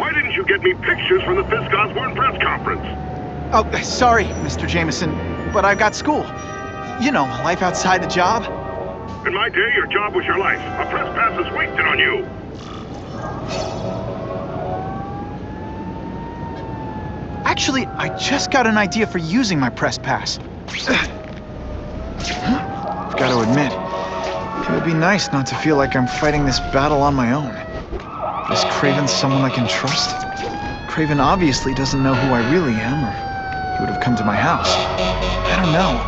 Why didn't you get me pictures from the Fisk Osborne press conference? Oh, sorry, Mr. Jameson, but I've got school. You know, life outside the job. In my day, your job was your life. A press pass is wasted on you. Actually, I just got an idea for using my press pass. Got to admit, it would be nice not to feel like I'm fighting this battle on my own. Is Craven someone I can trust? Craven obviously doesn't know who I really am, or he would have come to my house. I don't know.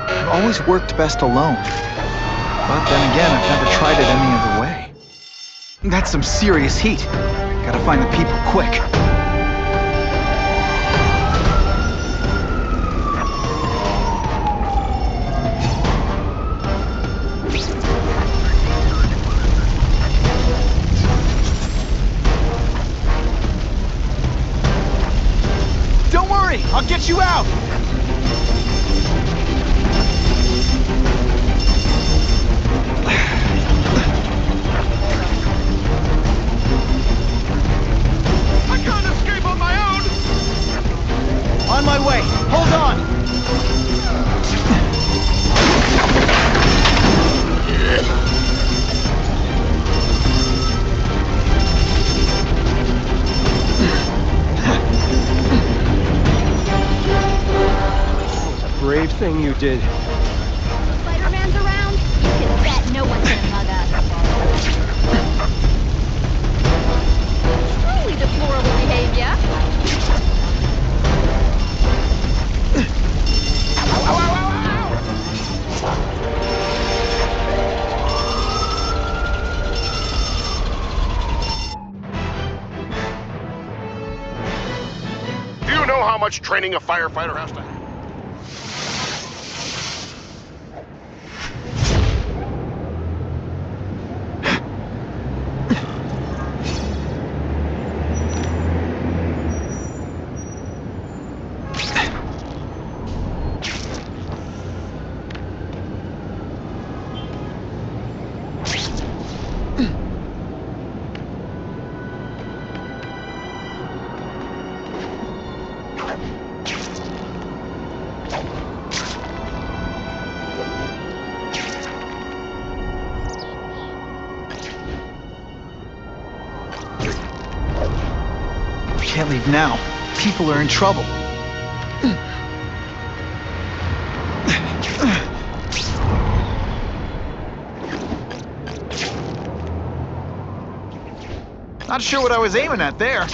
I've always worked best alone. But then again, I've never tried it any other way. That's some serious heat. Gotta find the people quick. Don't worry, I'll get you out! I can't escape on my own! On my way, hold on! Brave thing you did. Spider-Man's around? You can bet no one's gonna mug us. Truly deplorable behavior. Do you know how much training a firefighter has to have? Can't leave now. People are in trouble. Not sure what I was aiming at there.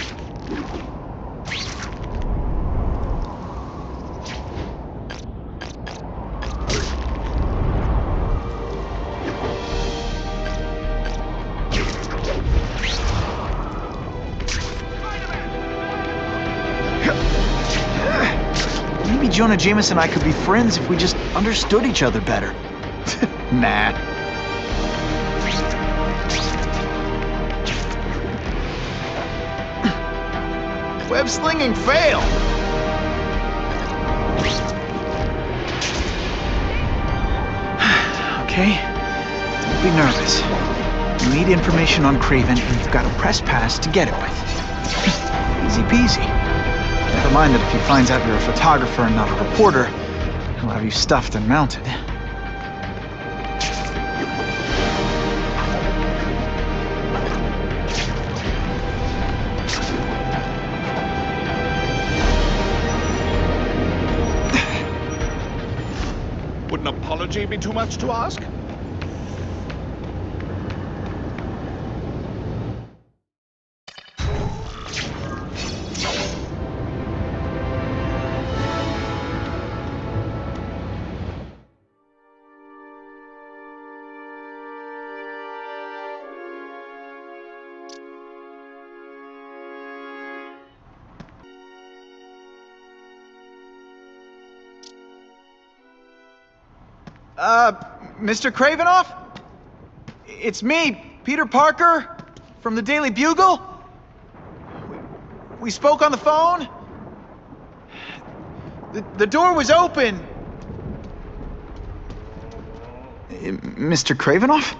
Maybe Jonah Jameson and I could be friends if we just understood each other better. Nah. Web slinging fail! Okay, don't be nervous. You need information on Craven, and you've got a press pass to get it with. Easy peasy. Never mind that if he finds out you're a photographer and not a reporter, he'll have you stuffed and mounted. Would an apology be too much to ask? Mr. Cravenoff? It's me, Peter Parker, from the Daily Bugle. We spoke on the phone. The door was open. Mr. Cravenoff?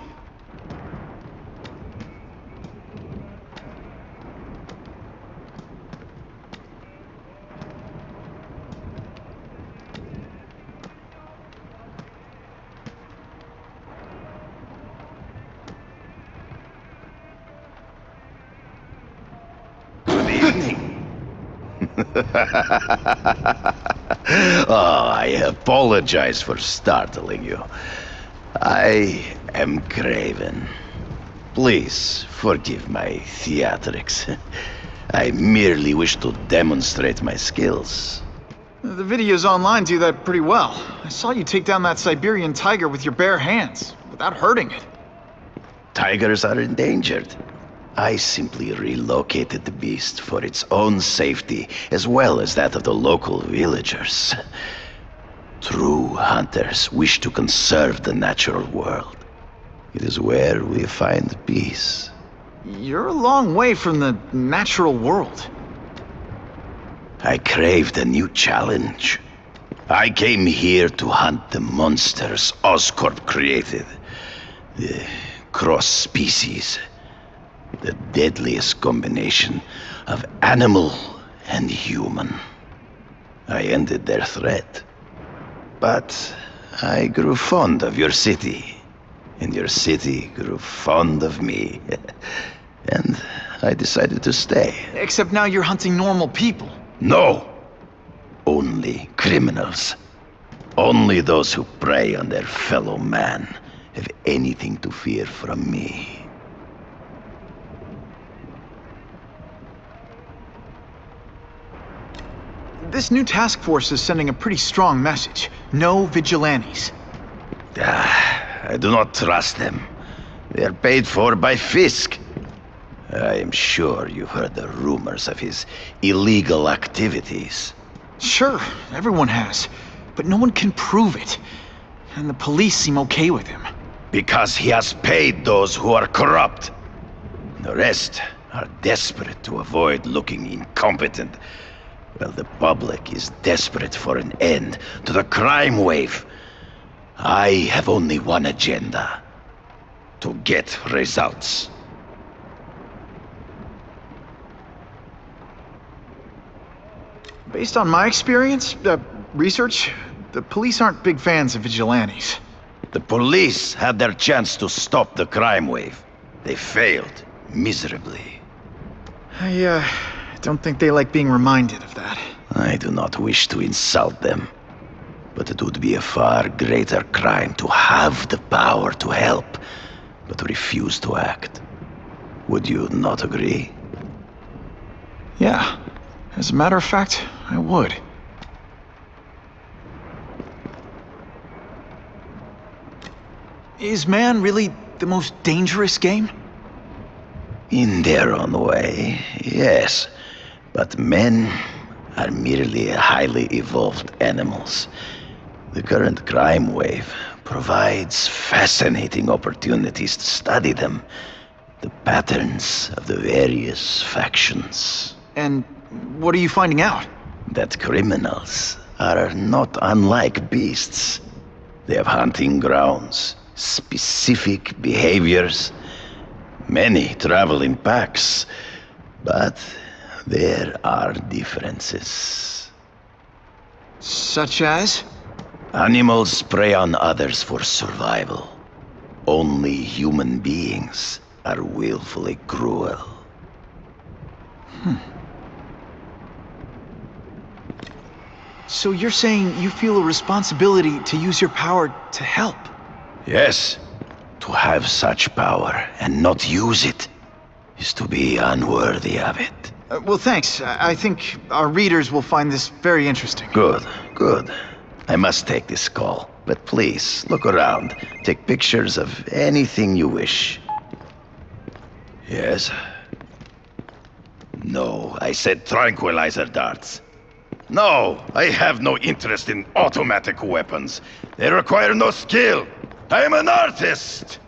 Oh, I apologize for startling you. I am Craven. Please forgive my theatrics. I merely wish to demonstrate my skills. The videos online do that pretty well. I saw you take down that Siberian tiger with your bare hands, without hurting it. Tigers are endangered. I simply relocated the beast for its own safety, as well as that of the local villagers. True hunters wish to conserve the natural world. It is where we find peace. You're a long way from the natural world. I craved a new challenge. I came here to hunt the monsters Oscorp created. The cross-species. The deadliest combination of animal and human. I ended their threat. But I grew fond of your city. And your city grew fond of me. And I decided to stay. Except now you're hunting normal people. No! Only criminals. Only those who prey on their fellow man have anything to fear from me. This new task force is sending a pretty strong message. No vigilantes. I do not trust them. They are paid for by Fisk. I am sure you've heard the rumors of his illegal activities. Sure, everyone has. But no one can prove it. And the police seem okay with him. Because he has paid those who are corrupt. The rest are desperate to avoid looking incompetent. Well, the public is desperate for an end to the crime wave. I have only one agenda. To get results. Based on my experience, research, the police aren't big fans of vigilantes. The police had their chance to stop the crime wave. They failed miserably. I don't think they like being reminded of that. I do not wish to insult them, but it would be a far greater crime to have the power to help, but refuse to act. Would you not agree? Yeah. As a matter of fact, I would. Is man really the most dangerous game? In their own way, yes. But men are merely highly evolved animals. The current crime wave provides fascinating opportunities to study them. The patterns of the various factions. And what are you finding out? That criminals are not unlike beasts. They have hunting grounds, specific behaviors. Many travel in packs, but there are differences. Such as? Animals prey on others for survival. Only human beings are willfully cruel. So you're saying you feel a responsibility to use your power to help? Yes, to have such power and not use it is to be unworthy of it. Well, thanks. I think our readers will find this very interesting. Good, good. I must take this call, but please, look around. Take pictures of anything you wish. Yes? No, I said tranquilizer darts. No, I have no interest in automatic weapons. They require no skill. I am an artist!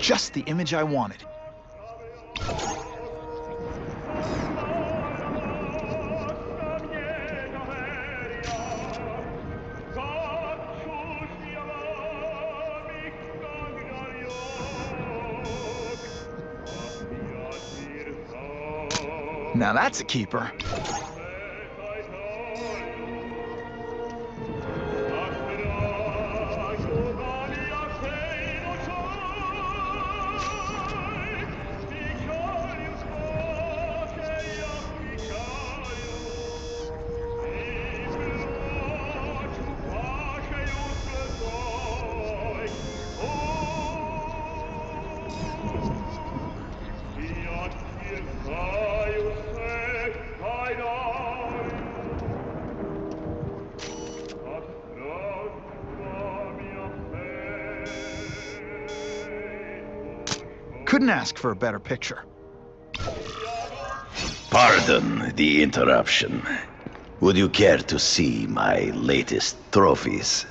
just the image I wanted. Now that's a keeper. Couldn't ask for a better picture. Pardon the interruption. Would you care to see my latest trophies?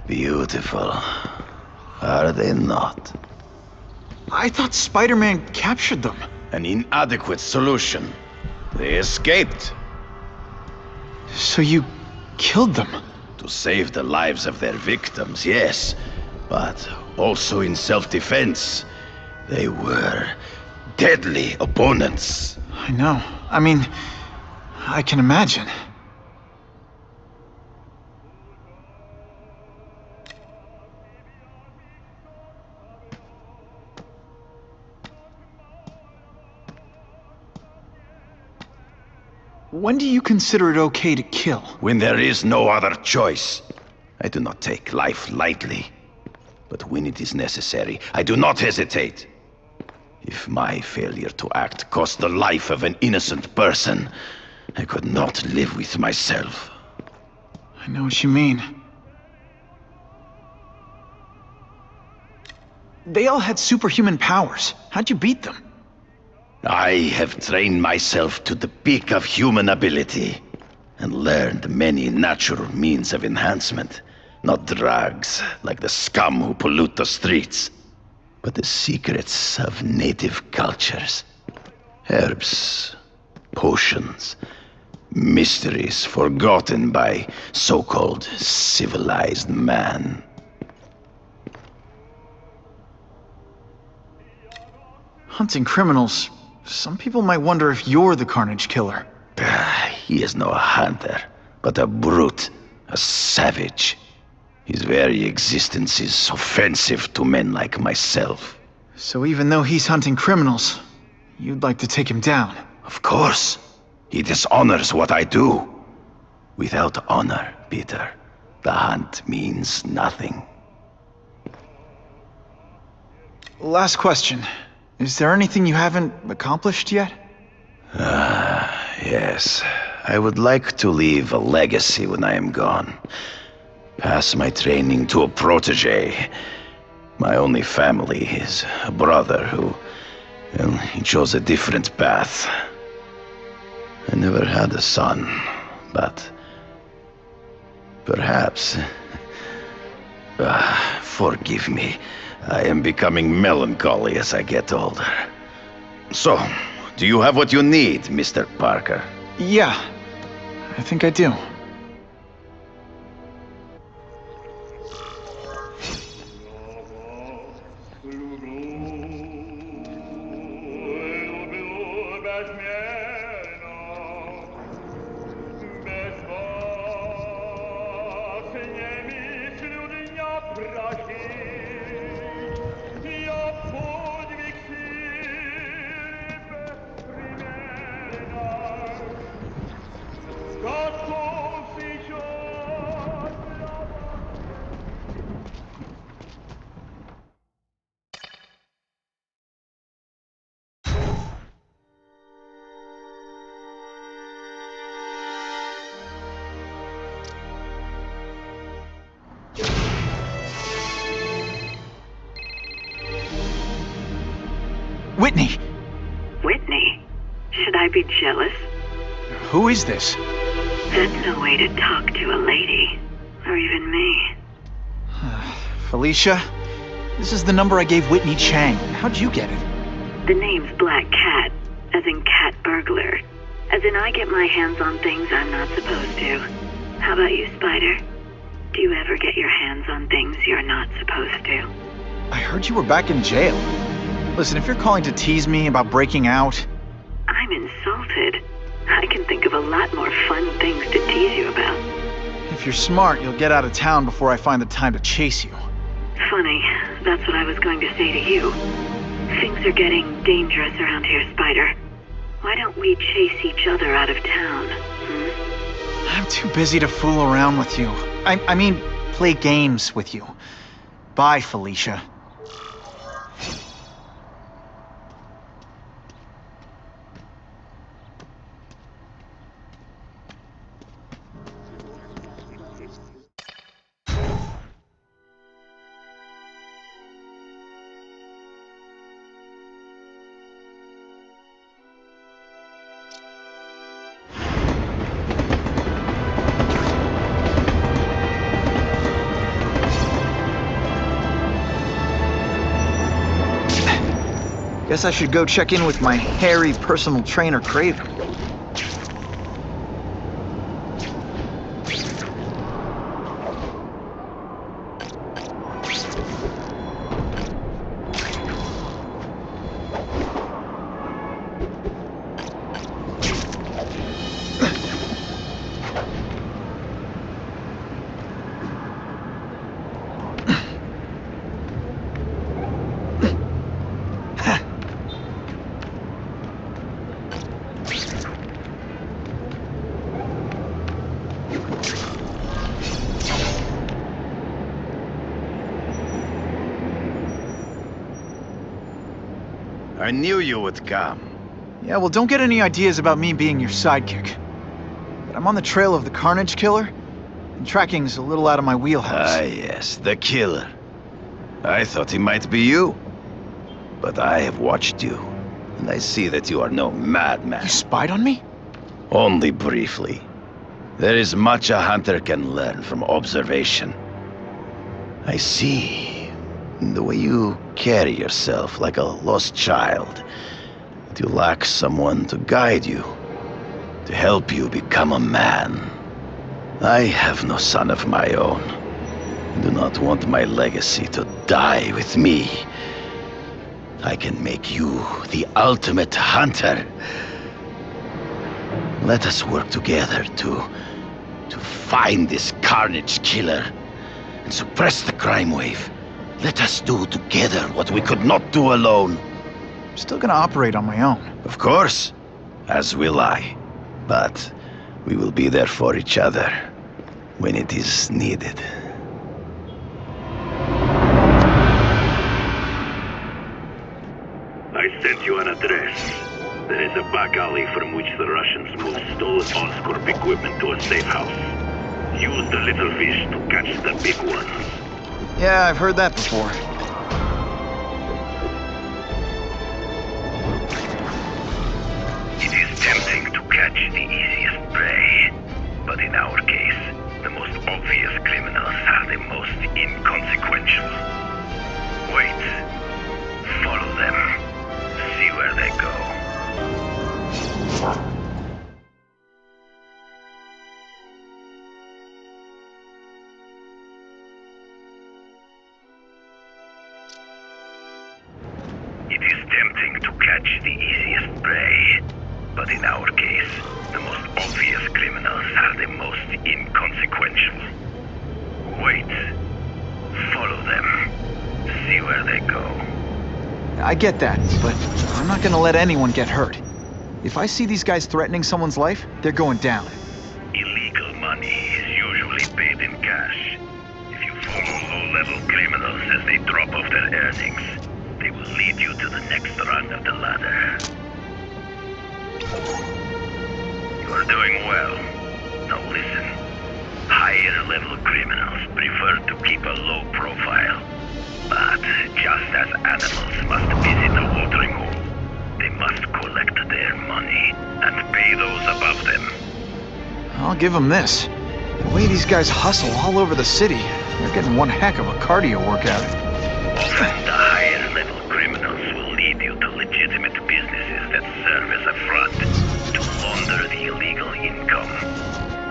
Beautiful. Are they not? I thought Spider-Man captured them. An inadequate solution. They escaped. So you killed them? To save the lives of their victims, yes. But also in self-defense. They were deadly opponents. I know. I mean, I can imagine. When do you consider it okay to kill? When there is no other choice. I do not take life lightly. But when it is necessary, I do not hesitate. If my failure to act cost the life of an innocent person, I could not live with myself. I know what you mean. They all had superhuman powers. How'd you beat them? I have trained myself to the peak of human ability, and learned many natural means of enhancement. Not drugs, like the scum who pollute the streets, but the secrets of native cultures. Herbs, potions, mysteries forgotten by so-called civilized man. Hunting criminals. Some people might wonder if you're the Carnage Killer. He is no hunter, but a brute, a savage. His very existence is offensive to men like myself. So even though he's hunting criminals, you'd like to take him down? Of course. He dishonors what I do. Without honor, Peter, the hunt means nothing. Last question. Is there anything you haven't accomplished yet? Yes. I would like to leave a legacy when I am gone. Pass my training to a protege. My only family is a brother who, well, he chose a different path. I never had a son, but perhaps... forgive me. I am becoming melancholy as I get older. So, do you have what you need, Mr. Parker? Yeah, I think I do. Whitney! Whitney? Should I be jealous? Who is this? That's no way to talk to a lady. Or even me. Felicia, this is the number I gave Whitney Chang. How'd you get it? The name's Black Cat, as in cat burglar. As in I get my hands on things I'm not supposed to. How about you, Spider? Do you ever get your hands on things you're not supposed to? I heard you were back in jail. Listen, if you're calling to tease me about breaking out... I'm insulted. I can think of a lot more fun things to tease you about. If you're smart, you'll get out of town before I find the time to chase you. Funny, that's what I was going to say to you. Things are getting dangerous around here, Spider. Why don't we chase each other out of town, I'm too busy to fool around with you. I mean, play games with you. Bye, Felicia. Guess I should go check in with my hairy personal trainer, Craven. I knew you would come. Yeah, well, don't get any ideas about me being your sidekick. But I'm on the trail of the Carnage Killer, and tracking's a little out of my wheelhouse. Ah, yes, the killer. I thought he might be you. But I have watched you, and I see that you are no madman. You spied on me? Only briefly. There is much a hunter can learn from observation. I see in the way you carry yourself like a lost child, that you lack someone to guide you, to help you become a man. I have no son of my own. I do not want my legacy to die with me. I can make you the ultimate hunter. Let us work together to find this Carnage Killer and suppress the crime wave. Let us do together what we could not do alone. I'm still gonna operate on my own. Of course, as will I. But we will be there for each other when it is needed. I sent you an address. There is a back alley from which the Russians move stolen Oscorp equipment to a safe house. Use the little fish to catch the big ones. Yeah, I've heard that before. It is tempting to catch the easiest prey. But in our case, the most obvious criminals are the most inconsequential. Wait. Follow them. See where they go. It is tempting to catch the easiest prey, but in our case, the most obvious criminals are the most inconsequential. Wait. Follow them. See where they go. I get that, but I'm not gonna let anyone get hurt. If I see these guys threatening someone's life, they're going down. Illegal money is usually paid in cash. If you follow low-level criminals as they drop off their earnings, they will lead you to the next rung of the ladder. You are doing well. Now listen. Higher-level criminals prefer to keep a low profile. But just as animals must visit a watering hole, they must collect their money and pay those above them. I'll give them this. The way these guys hustle all over the city, they're getting one heck of a cardio workout. Often the higher level criminals will lead you to legitimate businesses that serve as a front to launder the illegal income.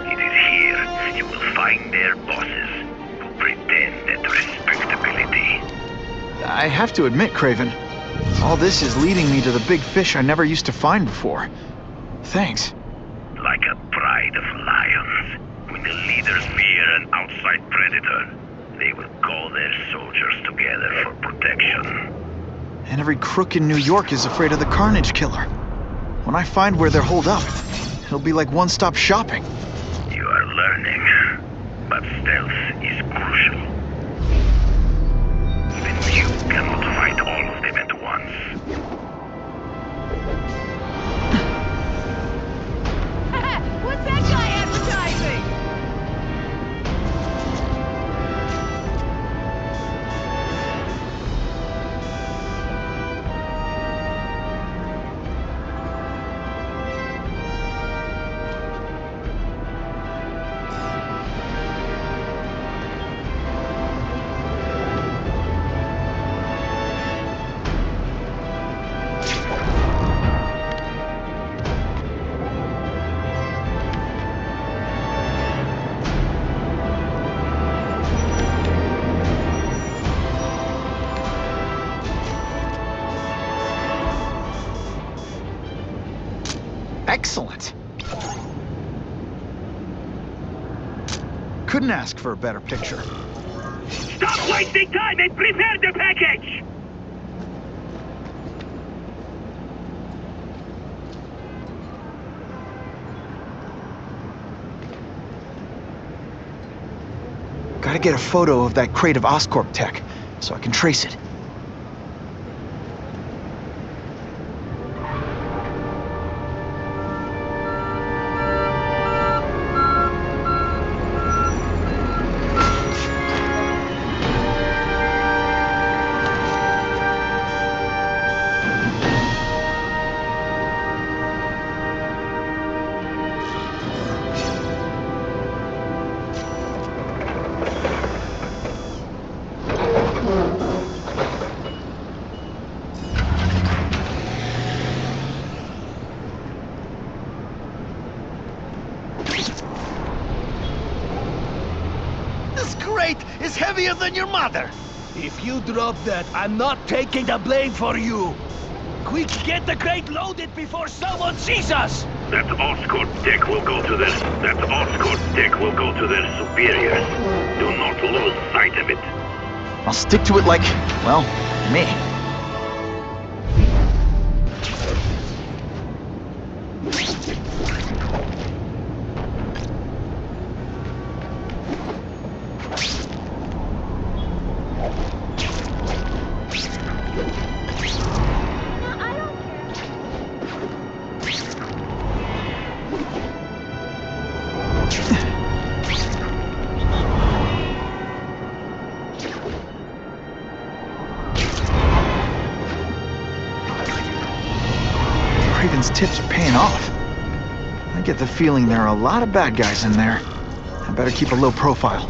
It is here you will find their bosses who pretend at respectability. I have to admit, Craven, all this is leading me to the big fish I never used to find before. Thanks. Like a pride of lions, when the leaders fear an outside predator, they will call their soldiers together for protection. And every crook in New York is afraid of the Carnage Killer. When I find where they're holed up, it'll be like one-stop shopping. You are learning, but stealth is crucial. Even you cannot fight all of them at once. What's that guy advertising? Excellent. Couldn't ask for a better picture. Stop wasting time and prepare the package! Gotta get a photo of that crate of Oscorp tech, so I can trace it. This crate is heavier than your mother. If you drop that, I'm not taking the blame for you. Quick, get the crate loaded before someone sees us! That Oscorp tech will go to their superiors. Do not lose sight of it. I'll stick to it like, well, me. Craven's tips are paying off. I get the feeling there are a lot of bad guys in there. I better keep a low profile.